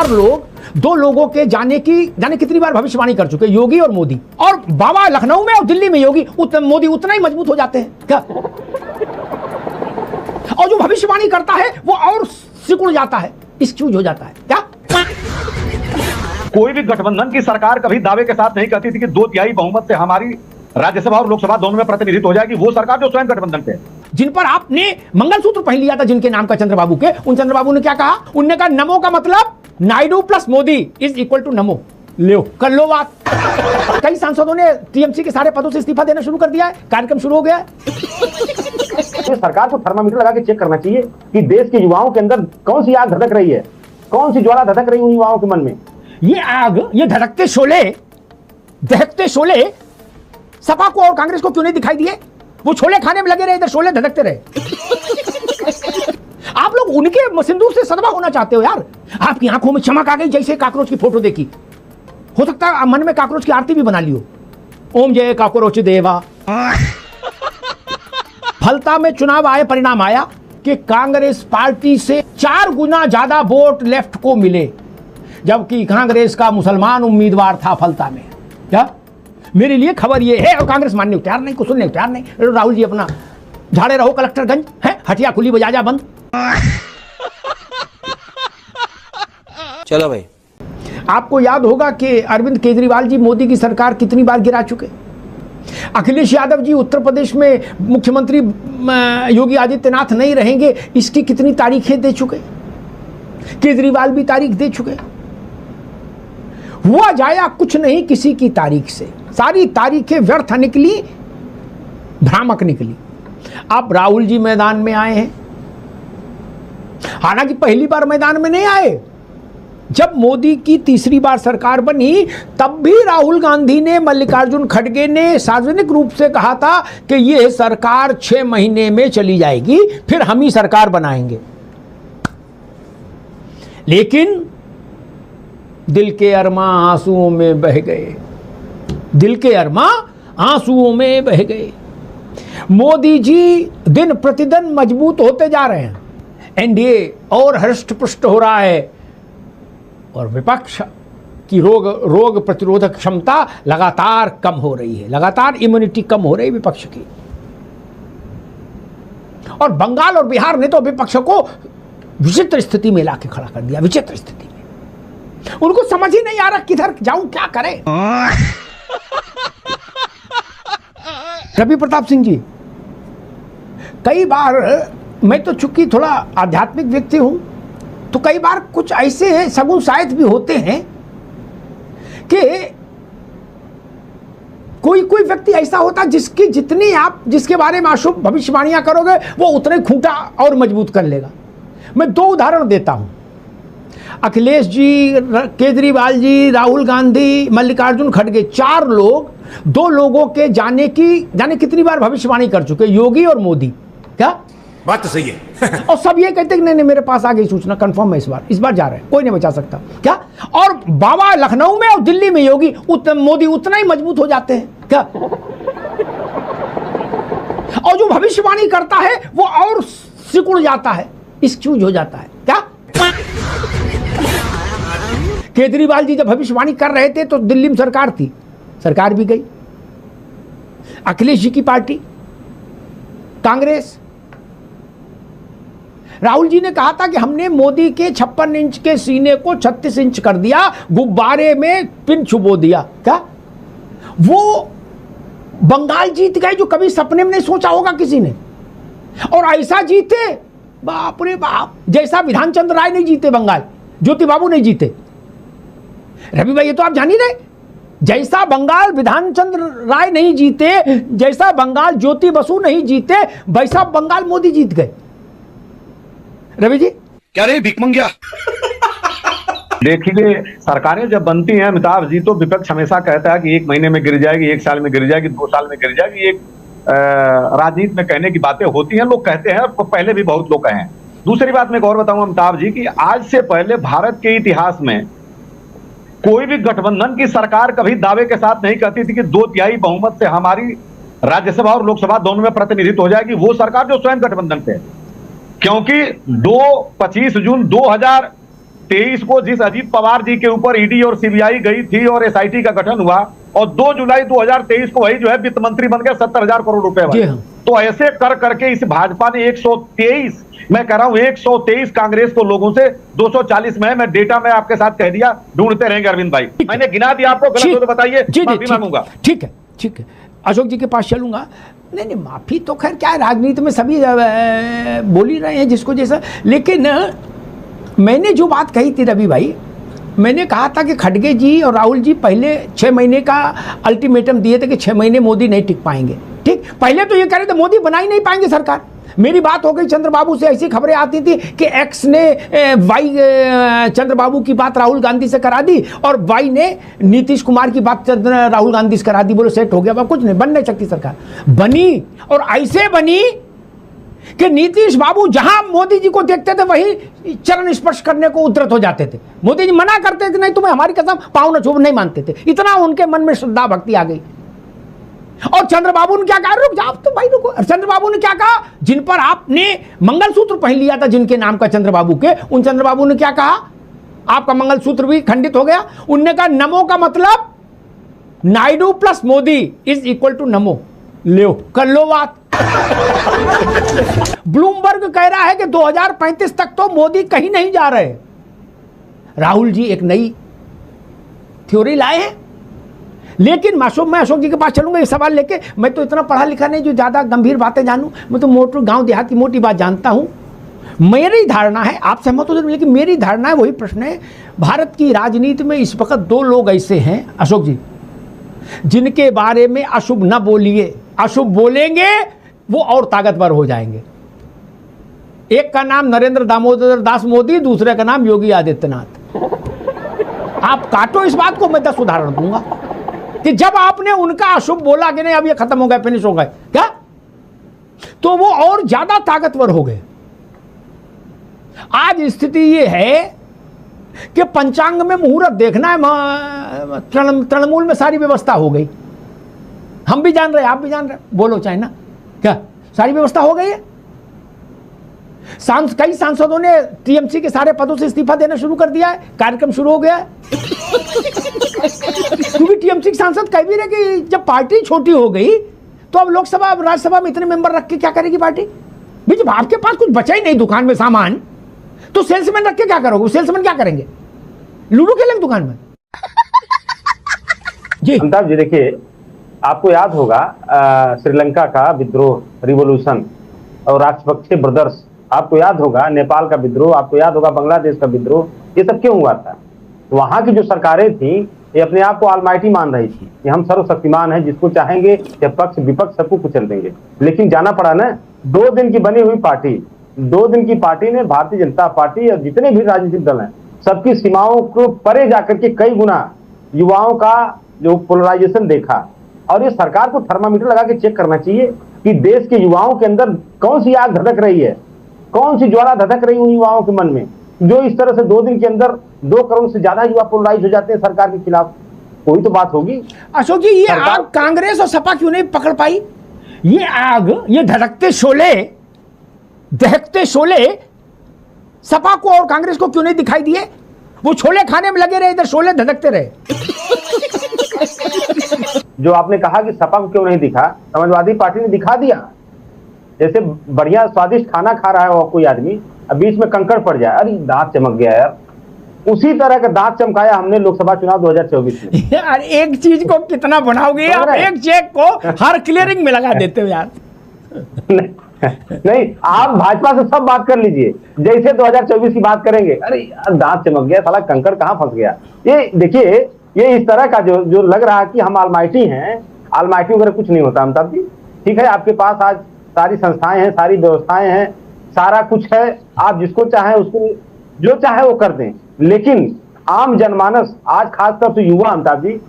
चार लोग, दो लोगों के जाने कितनी बार भविष्यवाणी कर चुके, योगी और मोदी। और बाबा लखनऊ में और दिल्ली में योगी, मोदी उतना ही मजबूत हो जाते हैं क्या? और जो भविष्यवाणी करता है वो और सिकुड़ जाता है, एक्सक्यूज हो जाता है क्या? कोई भी गठबंधन की सरकार कभी दावे के साथ नहीं कहती थी कि 2/3 बहुमत से हमारी राज्यसभा और लोकसभा दोनों में प्रतिनिधित्व हो जाएगी। वो सरकार जो स्वयं गठबंधन पे, जिन पर आपने मंगलसूत्र पहन लिया था, जिनके नाम का चंद्रबाबू के, उन चंद्रबाबू ने क्या कहा? उन्होंने कहा नमो का मतलब Naidu plus Modi is equal to Namo. लो कर लो बात। कई सांसदों ने टीएमसी के सारे पदों से इस्तीफा देना शुरू कर दिया है, कार्यक्रम शुरू हो गया है। सरकार को थर्मामीटर लगा के चेक करना चाहिए कि देश के युवाओं के अंदर कौन सी आग धधक रही है, कौन सी ज्वाला धधक रही है उन युवाओं के मन में। ये आग, ये धड़कते शोले, दहकते शोले सपा को और कांग्रेस को क्यों नहीं दिखाई दिए? वो छोले खाने में लगे रहे, इधर शोले धड़कते रहे। आप लोग उनके सिंदूर से सदमा होना चाहते हो यार। आपकी आंखों में चमक आ गई जैसे काकरोच की फोटो देखी। हो सकता है मन में काकरोच की आरती भी बना लियो, ओम जय काकरोच देवा। फलता में चुनाव आए, परिणाम आया कि कांग्रेस पार्टी से 4 गुना ज्यादा वोट लेफ्ट को मिले, जबकि कांग्रेस का मुसलमान उम्मीदवार था फलता में। क्या मेरे लिए खबर ये है, और कांग्रेस मानने को तैयार नहीं, कुछ सुनने को तैयार नहीं। राहुल जी अपना झाड़े रहो कलेक्टरगंज है, हटिया खुली बजा जा बंद। चलो भाई, आपको याद होगा कि अरविंद केजरीवाल जी मोदी की सरकार कितनी बार गिरा चुके। अखिलेश यादव जी उत्तर प्रदेश में मुख्यमंत्री योगी आदित्यनाथ नहीं रहेंगे, इसकी कितनी तारीखें दे चुके। केजरीवाल भी तारीख दे चुके। हुआ जाया कुछ नहीं किसी की तारीख से, सारी तारीखें व्यर्थ निकली, भ्रामक निकली। अब राहुल जी मैदान में आए हैं, हालांकि पहली बार मैदान में नहीं आए। जब मोदी की तीसरी बार सरकार बनी तब भी राहुल गांधी ने, मल्लिकार्जुन खड़गे ने सार्वजनिक रूप से कहा था कि यह सरकार 6 महीने में चली जाएगी, फिर हम ही सरकार बनाएंगे। लेकिन दिल के अरमां आंसुओं में बह गए, दिल के अरमां आंसुओं में बह गए। मोदी जी दिन प्रतिदिन मजबूत होते जा रहे हैं, एनडीए और हृष्ट पुष्ट हो रहा है, और विपक्ष की रोग प्रतिरोधक क्षमता लगातार कम हो रही है, लगातार इम्यूनिटी कम हो रही है विपक्ष की। और बंगाल और बिहार ने तो विपक्ष को विचित्र स्थिति में लाके खड़ा कर दिया, विचित्र स्थिति में। उनको समझ ही नहीं आ रहा किधर जाऊं, क्या करें। रवि प्रताप सिंह जी, कई बार मैं तो चूंकि थोड़ा आध्यात्मिक व्यक्ति हूं, तो कई बार कुछ ऐसे सगुन शायद भी होते हैं कि कोई व्यक्ति ऐसा होता जिसकी जितनी आप जिसके बारे में अशुभ भविष्यवाणियां करोगे वो उतने खूंटा और मजबूत कर लेगा। मैं 2 उदाहरण देता हूं। अखिलेश जी, केजरीवाल जी, राहुल गांधी, मल्लिकार्जुन खड़गे, 4 लोग, 2 लोगों के जाने कितनी बार भविष्यवाणी कर चुके, योगी और मोदी। क्या बात तो सही है। और सब ये कहते हैं नहीं मेरे पास आ गई सूचना, कंफर्म है, इस बार जा रहे हैं, कोई नहीं बचा सकता। क्या? और बाबा लखनऊ में और दिल्ली में योगी, मोदी उतना ही मजबूत हो जाते हैं क्या? और जो भविष्यवाणी करता है वो और सिकुड़ जाता है, एक्सक्यूज हो जाता है क्या? केजरीवाल जी जब भविष्यवाणी कर रहे थे तो दिल्ली में सरकार थी, सरकार भी गई। अखिलेश जी की पार्टी कांग्रेस, राहुल जी ने कहा था कि हमने मोदी के 56 इंच के सीने को 36 इंच कर दिया, गुब्बारे में पिन छुबो दिया। क्या वो बंगाल जीत गए जो कभी सपने में नहीं सोचा होगा किसी ने, और ऐसा जीते, बाप रे बाप, जैसा विधान चंद्र राय नहीं जीते बंगाल, ज्योति बाबू नहीं जीते। रवि भाई ये तो आप जान ही रहे, जैसा बंगाल विधान चंद्र राय नहीं जीते, जैसा बंगाल ज्योति बसु नहीं जीते, वैसा बंगाल मोदी जीत गए। रवि जी क्या रे भिकमंगिया। देखिए, सरकारें जब बनती हैं अमिताभ जी, तो विपक्ष हमेशा कहता है कि 1 महीने में गिर जाएगी, 1 साल में गिर जाएगी, 2 साल में गिर जाएगी। एक राजनीति में कहने की बातें होती हैं, लोग कहते हैं, पहले भी बहुत लोग कहे हैं। दूसरी बात मैं एक और बताऊं अमिताभ जी, कि आज से पहले भारत के इतिहास में कोई भी गठबंधन की सरकार कभी दावे के साथ नहीं कहती थी कि 2/3 बहुमत से हमारी राज्यसभा और लोकसभा दोनों में प्रतिनिधित्व हो जाएगी। वो सरकार जो स्वयं गठबंधन पे, क्योंकि 25 जून 23 को जिस अजीत पवार जी के ऊपर ईडी और सीबीआई गई थी और एसआईटी का गठन हुआ, और 2 जुलाई 2023 को वही जो है वित्त मंत्री बन गया 70,000 करोड़ रुपए जी वाले। हाँ। तो ऐसे कर करके इस भाजपा ने 123, मैं कह रहा हूं 123 कांग्रेस को लोगों से 240 में, मैं डेटा में आपके साथ कह दिया, ढूंढते रहेंगे अरविंद भाई। मैंने गिना दिया, आपको गलत हो तो बताइए, माफी मांगूंगा। ठीक है, ठीक है, अशोक जी के पास चलूंगा। नहीं, माफी तो खैर क्या है, राजनीति में सभी बोल ही रहे हैं जिसको जैसा। लेकिन मैंने जो बात कही थी रवि भाई, मैंने कहा था कि खड़गे जी और राहुल जी पहले 6 महीने का अल्टीमेटम दिए थे कि 6 महीने मोदी नहीं टिक पाएंगे। ठीक, पहले तो ये कह रहे थे मोदी बना ही नहीं पाएंगे सरकार। मेरी बात हो गई चंद्रबाबू से, ऐसी खबरें आती थी कि एक्स ने वाई चंद्रबाबू की बात राहुल गांधी से करा दी और वाई ने नीतीश कुमार की बात राहुल गांधी से करा दी। बोलो सेट हो गया, अब कुछ नहीं, बन नहीं सकती सरकार। बनी, और ऐसे बनी कि नीतीश बाबू जहां मोदी जी को देखते थे वहीं चरण स्पर्श करने को उद्यत हो जाते थे। मोदी जी मना करते थे, नहीं तुम्हें हमारी कसम, पाँव न छू, नहीं मानते थे। इतना उनके मन में श्रद्धा भक्ति आ गई। और चंद्रबाबू ने क्या कहा, रुक जाओ तो भाई रुको। चंद्रबाबू ने क्या कहा, जिन पर आपने मंगलसूत्र पहन लिया था जिनके नाम का चंद्रबाबू के, उन चंद्रबाबू ने क्या कहा, आपका मंगलसूत्र भी खंडित हो गया। उनने कहा नमो का मतलब Naidu plus Modi is equal to Namo. लो कर लो बात। ब्लूमबर्ग कह रहा है कि 2035 तक तो मोदी कहीं नहीं जा रहे। राहुल जी एक नई थ्योरी लाए हैं। लेकिन मैं अशोक जी के पास चलूंगा ये सवाल लेके। मैं तो इतना पढ़ा लिखा नहीं जो ज्यादा गंभीर बातें जानूं। मैं तो मोटर गांव देहात की मोटी बात जानता हूं। मेरी धारणा है, आप सहमत हो जाए, लेकिन मेरी धारणा है, वही प्रश्न है, भारत की राजनीति में इस वक्त 2 लोग ऐसे हैं अशोक जी, जिनके बारे में अशुभ न बोलिए, अशुभ बोलेंगे वो और ताकतवर हो जाएंगे। एक का नाम नरेंद्र दामोदर दास मोदी, दूसरे का नाम योगी आदित्यनाथ। आप काटो इस बात को, मैं 10 उदाहरण दूंगा कि जब आपने उनका अशुभ बोला कि नहीं अब ये खत्म हो गया, फिनिश हो गए क्या, तो वो और ज्यादा ताकतवर हो गए। आज स्थिति ये है कि पंचांग में मुहूर्त देखना है, तृणमूल में सारी व्यवस्था हो गई। हम भी जान रहे हैं, आप भी जान रहे, बोलो चाहे ना, क्या सारी व्यवस्था हो गई है। कई सांसदों ने टीएमसी के सारे पदों से इस्तीफा देना शुरू कर दिया है, कार्यक्रम शुरू हो गया है। क्योंकि टीएमसी के सांसद कह भी रहे कि जब पार्टी छोटी हो गई तो अब लोकसभा, अब राज्यसभा में इतने मेंबर रख के क्या करेगी पार्टी। भाई जब आपके पास कुछ बचा ही नहीं दुकान में सामान, तो सेल्समैन रख के क्या करोगे, सेल्समैन क्या करेंगे, लूडो खेलेंगे दुकान में। जी अमिताभ जी, देखिए आपको याद होगा श्रीलंका का विद्रोह, रिवोल्यूशन और राजपक्षे ब्रदर्स, आपको याद होगा नेपाल का विद्रोह, आपको याद होगा बांग्लादेश का विद्रोह। ये सब क्यों हुआ था? वहां की जो सरकारें थी ये अपने आप को ऑलमाइटी मान रही थी कि हम सर्वशक्तिमान हैं, जिसको चाहेंगे या पक्ष विपक्ष सबको कुचल देंगे। लेकिन जाना पड़ा ना, 2 दिन की बनी हुई पार्टी, 2 दिन की पार्टी ने भारतीय जनता पार्टी और जितने भी राजनीतिक दल हैं सबकी सीमाओं को परे जाकर के कई गुना युवाओं का जो पोलराइजेशन देखा। और ये सरकार को थर्मामीटर लगा के चेक करना चाहिए कि देश के युवाओं के अंदर कौन सी आग धधक रही है, कौन सी ज्वाला धधक रही उन युवाओं के मन में, जो इस तरह से 2 दिन के अंदर 2 करोड़ से ज्यादा युवा पोलराइज हो जाते हैं सरकार के खिलाफ। कोई तो बात होगी। अशोक जी, ये आग कांग्रेस और सपा क्यों नहीं पकड़ पाई? ये आग, ये धड़कते शोले, दहकते शोले सपा को और कांग्रेस को क्यों नहीं दिखाई दिए? वो छोले खाने में लगे रहे, इधर शोले धड़कते रहे। जो आपने कहा कि सपा को क्यों नहीं दिखा, समाजवादी पार्टी ने दिखा दिया। जैसे बढ़िया स्वादिष्ट खाना खा रहा है वो कोई आदमी, अब बीच में कंकड़ पड़ जाए, अरे दांत चमक गया यार, उसी तरह का दांत चमकाया हमने लोकसभा चुनाव 2024 में। यार एक चीज को कितना बनाओगे आप, एक चेक को हर क्लियरिंग में लगा देते हो यार। नहीं, आप भाजपा से सब बात कर लीजिए, जैसे 2024 की बात करेंगे, अरे यार दांत चमक गया, साला कंकड़ कहाँ फंस गया। ये देखिए, ये इस तरह का जो लग रहा है कि हम आलमाइटी हैं, आलमाइटी वगैरह कुछ नहीं होता अमिताभ जी। ठीक है, आपके पास आज सारी संस्थाएं हैं, सारी व्यवस्थाएं हैं, सारा कुछ है, आप जिसको चाहें उसको जो चाहे वो कर दें। लेकिन आम जनमानस, आज खासतौर से युवा, अमिताभ जी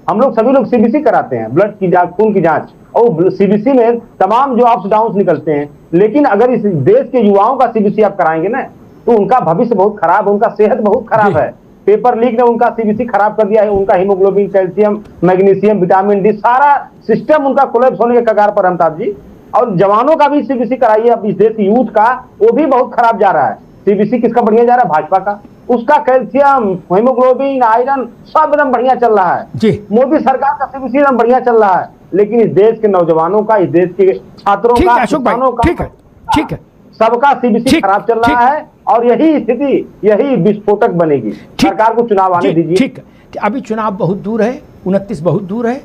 हम लोग सभी लोग सीबीसी कराते हैं, ब्लड की जांच, खून की जांच, और सीबीसी में तमाम जो अप्स डाउन निकलते हैं। लेकिन अगर इस देश के युवाओं का सीबीसी आप कराएंगे ना, तो उनका भविष्य बहुत खराब है, उनका सेहत बहुत खराब है। पेपर लीक ने उनका सीबीसी खराब कर दिया है, उनका haemoglobin, calcium, magnesium, vitamin D, सारा सिस्टम उनका कोलैप्स होने के कगार पर अमिताभ जी। और जवानों का भी सीबीसी कराइए, अब इस देश यूथ का, वो भी बहुत खराब जा रहा है। सीबीसी किसका बढ़िया जा रहा है? भाजपा का। उसका कैल्शियम, हीमोग्लोबिन, आयरन सब एकदम बढ़िया चल रहा है जी। मोदी सरकार का सीबीसी एकदम बढ़िया चल रहा है, लेकिन इस देश के नौजवानों का, इस देश के छात्रों ठीक का, है अशोक भाई, किसानों का, ठीक है, ठीक है, सबका सीबीसी ठीक, खराब चल ठीक। रहा है और यही स्थिति, यही विस्फोटक बनेगी। सरकार को चुनाव आने जी, दीजिए। ठीक है, अभी चुनाव बहुत दूर है, 29 बहुत दूर है,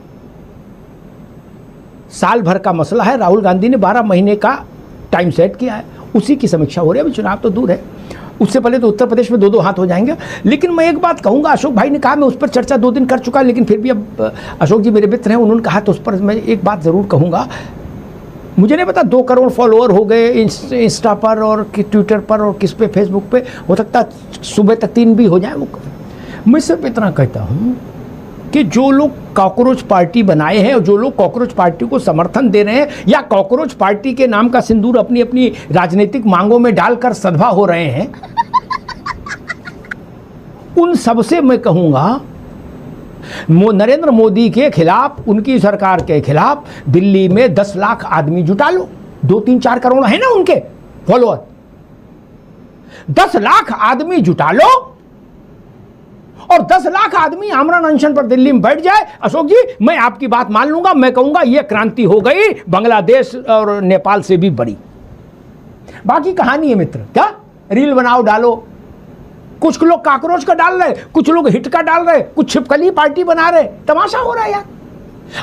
साल भर का मसला है। राहुल गांधी ने 12 महीने का टाइम सेट किया है, उसी की समीक्षा हो रही है। अभी चुनाव तो दूर है, उससे पहले तो उत्तर प्रदेश में 2-2 हाथ हो जाएंगे। लेकिन मैं एक बात कहूंगा, अशोक भाई ने कहा, मैं उस पर चर्चा 2 दिन कर चुका, लेकिन फिर भी अब अशोक जी मेरे मित्र हैं, उन्होंने कहा तो उस पर मैं एक बात ज़रूर कहूँगा। मुझे नहीं पता 2 करोड़ फॉलोअर हो गए इंस्टा पर और ट्विटर पर और किस पे, फेसबुक पे, हो सकता है सुबह तक 3 भी हो जाए। वो मैं सिर्फ इतना कहता हूँ कि जो लोग कॉकरोच पार्टी बनाए हैं और जो लोग कॉकरोच पार्टी को समर्थन दे रहे हैं या कॉकरोच पार्टी के नाम का सिंदूर अपनी अपनी राजनीतिक मांगों में डालकर सधवा हो रहे हैं, उन सबसे मैं कहूंगा नरेंद्र मोदी के खिलाफ, उनकी सरकार के खिलाफ दिल्ली में 10 लाख आदमी जुटा लो। 2-3-4 करोड़ है ना उनके फॉलोअर, 10 लाख आदमी जुटा लो और 10 लाख आदमी आमरण अनशन पर दिल्ली में बैठ जाए। अशोक जी मैं आपकी बात मान लूंगा, मैं कहूंगा यह क्रांति हो गई, बांग्लादेश और नेपाल से भी बड़ी। बाकी कहानी है मित्र, क्या रील बनाओ डालो, कुछ लोग काकरोच का डाल रहे, कुछ लोग हिट का डाल रहे, कुछ छिपकली पार्टी बना रहे, तमाशा हो रहा है यार।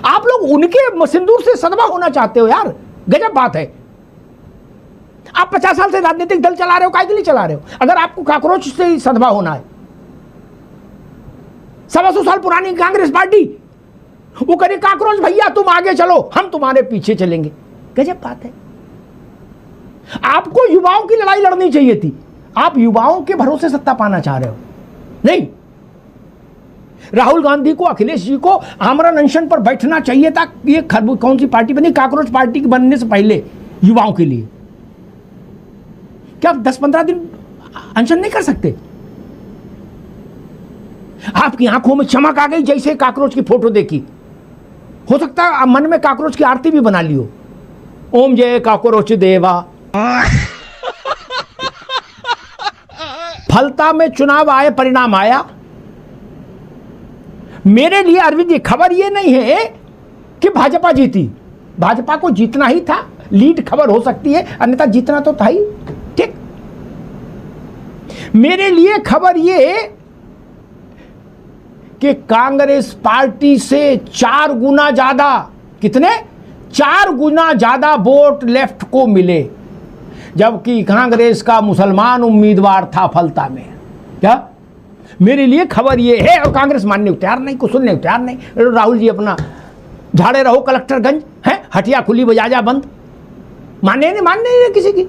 आप लोग उनके सिंदूर से सदमा होना चाहते हो यार, गजब बात है। आप 50 साल से राजनीतिक दल चला रहे हो, काय के लिए चला रहे हो? अगर आपको काकरोच से ही सदमा होना है, 125 साल पुरानी कांग्रेस पार्टी वो करे काकरोच भैया तुम आगे चलो, हम तुम्हारे पीछे चलेंगे, गजब बात है। आपको युवाओं की लड़ाई लड़नी चाहिए थी, आप युवाओं के भरोसे सत्ता पाना चाह रहे हो। नहीं, राहुल गांधी को, अखिलेश जी को आमरण अनशन पर बैठना चाहिए था। ये कौन सी पार्टी बनी? काकरोच पार्टी बनने से पहले युवाओं के लिए। क्या आप 10-15 दिन अनशन नहीं कर सकते? आपकी आंखों में चमक आ गई जैसे काकरोच की फोटो देखी, हो सकता है मन में काकरोच की आरती भी बना लियो, ओम जय काकरोच देवा। फलता में चुनाव आए, परिणाम आया। मेरे लिए अरविंद जी खबर यह नहीं है कि भाजपा जीती, भाजपा को जीतना ही था, लीड खबर हो सकती है, अन्यथा जीतना तो था ही। ठीक, मेरे लिए खबर यह कि कांग्रेस पार्टी से 4 गुना ज्यादा, कितने? 4 गुना ज्यादा वोट लेफ्ट को मिले, जबकि कांग्रेस का मुसलमान उम्मीदवार था फलता में। क्या मेरे लिए खबर यह है, और कांग्रेस मानने को तैयार नहीं, कुछ सुनने को तैयार नहीं। राहुल जी अपना झाड़े रहो कलेक्टरगंज, है हटिया खुली बजाजा बंद, मानने नहीं किसी की।